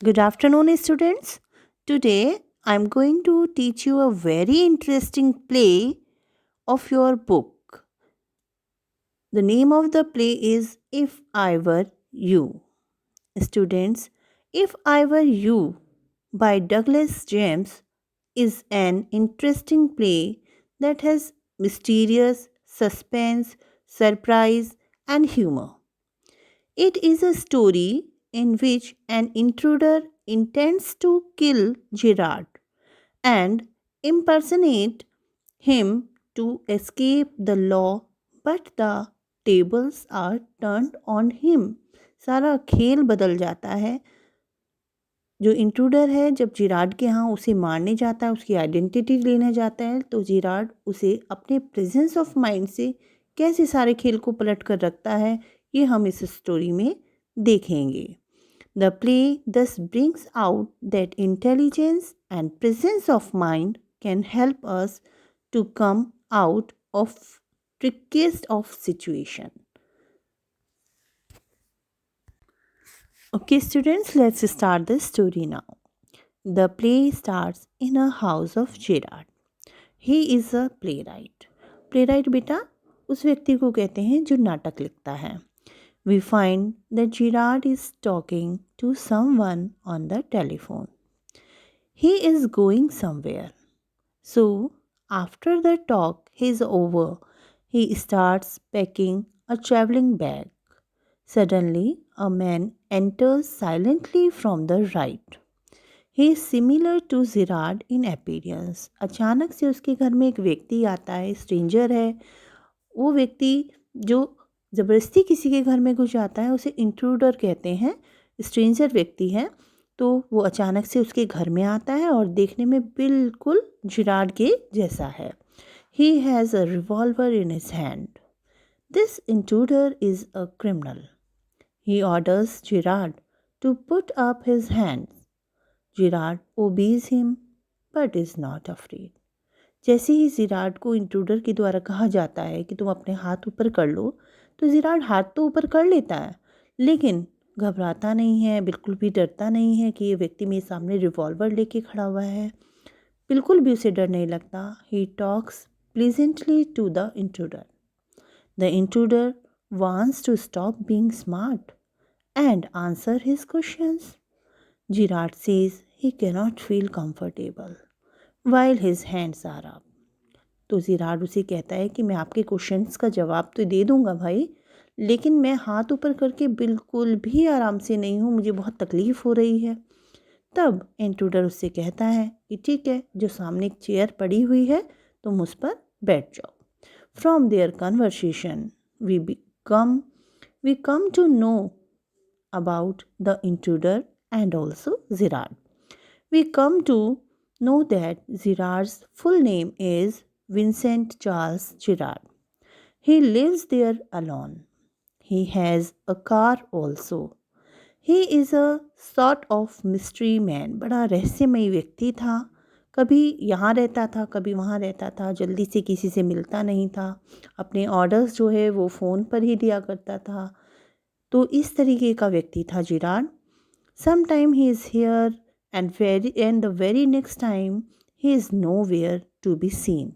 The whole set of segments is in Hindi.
Good afternoon, students. Today I'm going to teach you a very interesting play of your book. The name of the play is If I Were You. Students, If I Were You by Douglas James is an interesting play that has mysterious, suspense, surprise, and humor. It is a story in which an intruder intends to kill Gerard and impersonate him to escape the law, but the tables are turned on him. सारा खेल बदल जाता है। जो इंट्रूडर है जब जिराड के यहाँ उसे मारने जाता है, उसकी आइडेंटिटी लेने जाता है, तो जिराड उसे अपने प्रेजेंस ऑफ माइंड से कैसे सारे खेल को पलट कर रखता है, ये हम इस स्टोरी में देखेंगे। The play thus brings out that intelligence and presence of mind can help us to come out of trickiest of situation. Okay, students, let's start the story now. The play starts in a house of Gerard. He is a playwright. Playwright बेटा उस व्यक्ति को कहते हैं जो नाटक लिखता है. We find that Gerard is talking to someone on the telephone. He is going somewhere. So, after the talk is over, he starts packing a traveling bag. Suddenly, a man enters silently from the right. He is similar to Gerard in appearance. अचानक से उसके घर में एक व्यक्ति आता है, स्ट्रेंजर है. वो व्यक्ति जो ज़बरदस्ती किसी के घर में घुस जाता है उसे इंट्रूडर कहते हैं. स्ट्रेंजर व्यक्ति है, तो वो अचानक से उसके घर में आता है और देखने में बिल्कुल जिराड के जैसा है. He has a revolver in his hand. This intruder is a criminal. He orders Gerard to put up his hands. Gerard obeys him but is not afraid. जैसे ही जिराड को इंट्रूडर के द्वारा कहा जाता है कि तुम अपने हाथ ऊपर कर लो, तो जिराड हाथ तो ऊपर कर लेता है, लेकिन घबराता नहीं है, बिल्कुल भी डरता नहीं है कि ये व्यक्ति मेरे सामने रिवॉल्वर लेके खड़ा हुआ है. बिल्कुल भी उसे डर नहीं लगता. He talks pleasantly to the intruder. The intruder wants to stop being smart and answer his questions. Gerard says he cannot feel comfortable while his hands are up. तो जिराड उसे कहता है कि मैं आपके क्वेश्चंस का जवाब तो दे दूंगा भाई, लेकिन मैं हाथ ऊपर करके बिल्कुल भी आराम से नहीं हूँ, मुझे बहुत तकलीफ़ हो रही है. तब इंट्रूडर उससे कहता है कि ठीक है, जो सामने एक चेयर पड़ी हुई है तुम उस पर बैठ जाओ. From there conversation we come to know about the intruder and also Gerard. We come to know that Gerard's full name is Vincent Charles Gerard. He lives there alone. He has a car also. He is a sort of mystery man. बड़ा रहस्यमयी व्यक्ति था. कभी यहाँ रहता था, कभी वहाँ रहता था, जल्दी से किसी से मिलता नहीं था, अपने ऑर्डर्स जो है वो फ़ोन पर ही दिया करता था. तो इस तरीके का व्यक्ति था Girard. Some time he is here and the very next time he is nowhere to be seen.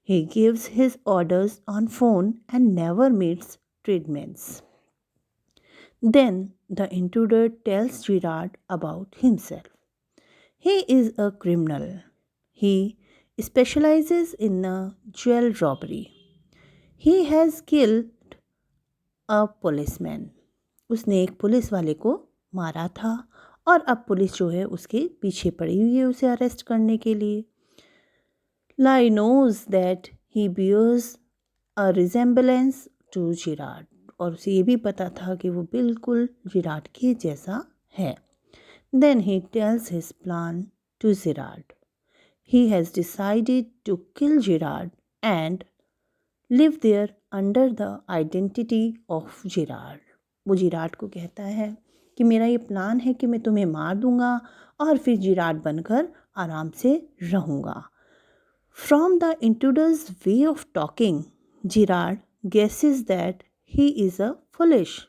He gives his orders on phone and never meets tradesmens. Then the intruder tells Girard about himself. He is a criminal. He specializes in jewel robbery. He has killed a policeman. उसने एक पुलिस वाले को मारा था और अब पुलिस जो है उसके पीछे पड़ी हुई है उसे अरेस्ट करने के लिए. Lai knows that he bears a resemblance to Girard. और उसे ये भी पता था कि वो बिल्कुल जिराड के जैसा है. Then he tells his plan to Girard. He has decided to kill Girard and live there under the identity of Girard. वो जिराड को कहता है कि मेरा ये प्लान है कि मैं तुम्हें मार दूंगा और फिर जिराड बनकर आराम से रहूँगा. From the intruders way of talking, Gerard guesses that he is a foolish,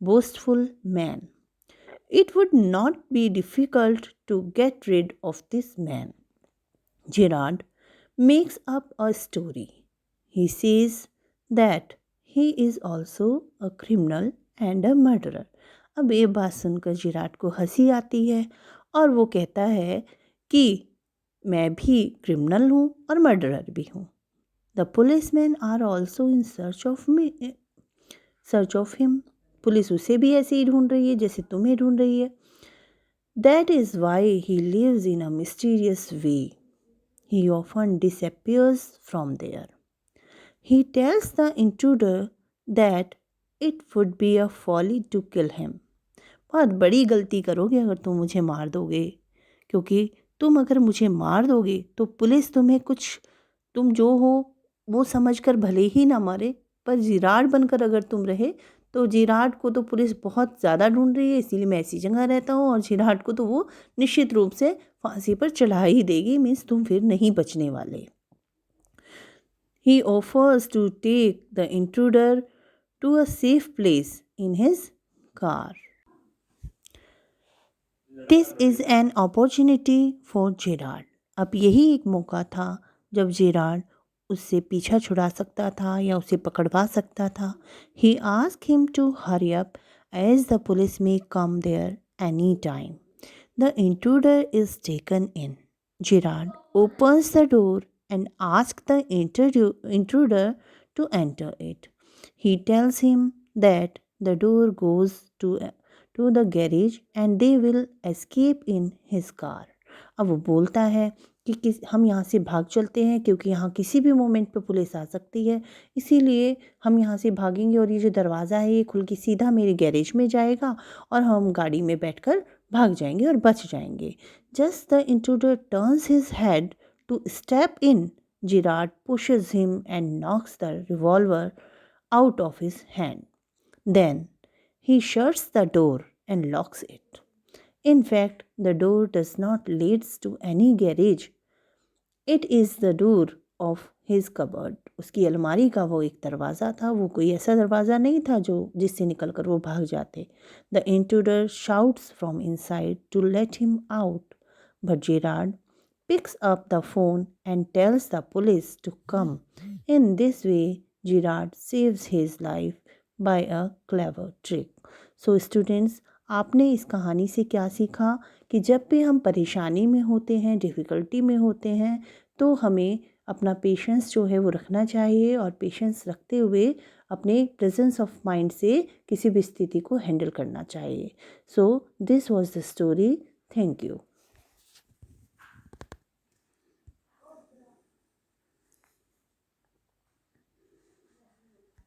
boastful man. It would not be difficult to get rid of this man. Gerard makes up a story. He says that he is also a criminal and a murderer. अब ये बात सुनकर जिराड को हंसी आती है और वो कहता है कि मैं भी क्रिमिनल हूँ और मर्डरर भी हूँ. The policeman are also in search of him. Police उसे भी ऐसे ही ढूंढ रही है जैसे तुम्हें ढूंढ रही है. That is why he lives in a mysterious way. He often disappears from there. He tells the intruder that it would be a folly to kill him. बहुत बड़ी गलती करोगे अगर तुम मुझे मार दोगे, क्योंकि तुम अगर मुझे मार दोगे तो पुलिस तुम्हें कुछ, तुम जो हो वो समझकर भले ही ना मारे, पर जिराड बनकर अगर तुम रहे तो जिराड को तो पुलिस बहुत ज़्यादा ढूंढ रही है, इसीलिए मैं ऐसी जगह रहता हूँ और जिराड को तो वो निश्चित रूप से फांसी पर चढ़ा ही देगी. मीन्स तुम फिर नहीं बचने वाले. He offers to take the intruder to a safe place in his car. This is an opportunity for Gerard. अब यही एक मौका था जब जेराड उससे पीछा छुड़ा सकता था या उसे पकड़वा सकता था. He asked him to hurry up as the police may come there any time. The intruder is taken in. Gerard opens the door and asks the intruder to enter it. He tells him that the door goes to the garage and they will escape in his car. अब वो बोलता है कि हम यहाँ से भाग चलते हैं क्योंकि यहाँ किसी भी मोमेंट पे पुलिस आ सकती है, इसीलिए हम यहाँ से भागेंगे और ये जो दरवाज़ा है ये खुल के सीधा मेरे गैरेज में जाएगा और हम गाड़ी में बैठकर भाग जाएंगे और बच जाएंगे. Just the intruder turns his head to step in. Girard pushes him and knocks the revolver out of his hand. Then he shuts the door and locks it. In fact, the door does not lead to any garage. It is the door of his cupboard. उसकी अलमारी का वो एक दरवाज़ा था, वो कोई ऐसा दरवाज़ा नहीं था जो जिससे निकल कर वो भाग जाते. The intruder shouts from inside to let him out, but Gerard picks up the phone and tells the police to come. In this way, Gerard saves his life by a clever trick. So students, आपने इस कहानी से क्या सीखा कि जब भी हम परेशानी में होते हैं, डिफ़िकल्टी में होते हैं, तो हमें अपना पेशेंस जो है वो रखना चाहिए और पेशेंस रखते हुए अपने प्रेजेंस ऑफ माइंड से किसी भी स्थिति को हैंडल करना चाहिए. So this was the story. Thank you.